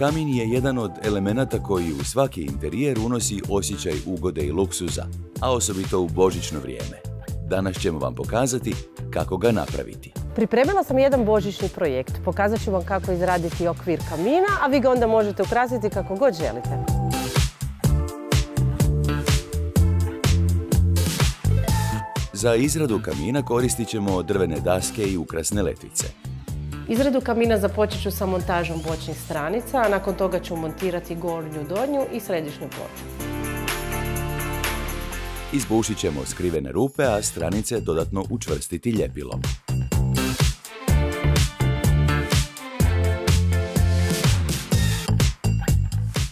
Kamin je jedan od elemenata koji u svaki interijer unosi osjećaj ugode i luksuza, a osobito u božićno vrijeme. Danas ćemo vam pokazati kako ga napraviti. Pripremila sam jedan božićni projekt. Pokazat ću vam kako izraditi okvir kamina, a vi ga onda možete ukrasiti kako god želite. Za izradu kamina koristit ćemo drvene daske i ukrasne letvice. Izradu kamina započet ću sa montažom bočnih stranica, a nakon toga ću montirati gornju, donju i središnju ploču. Izbušit ćemo skrivene rupe, a stranice dodatno učvrstiti ljepilom.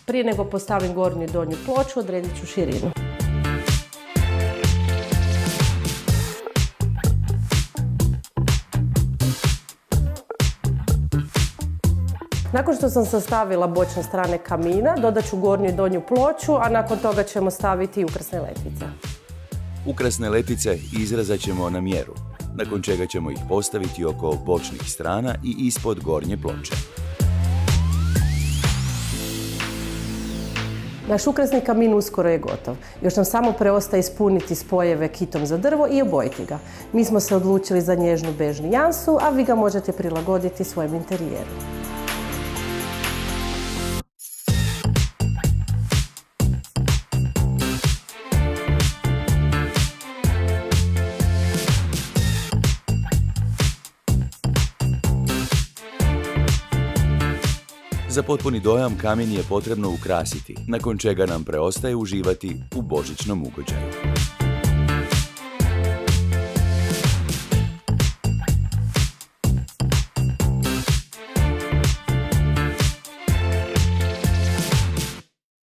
Prije nego postavim gornju i donju ploču, odredit ću širinu. Nakon što sam sastavila bočne strane kamina, dodat ću gornju i donju ploču, a nakon toga ćemo staviti ukrasne letvice. Ukrasne letvice izrezat ćemo na mjeru, nakon čega ćemo ih postaviti oko bočnih strana i ispod gornje ploče. Naš ukrasni kamin uskoro je gotov. Još nam samo preostaje ispuniti spojeve kitom za drvo i obojiti ga. Mi smo se odlučili za nježnu bež nijansu, a vi ga možete prilagoditi svojem interijeru. Za potpuni dojam kamin je potrebno ukrasiti, nakon čega nam preostaje uživati u božićnom ugođaju.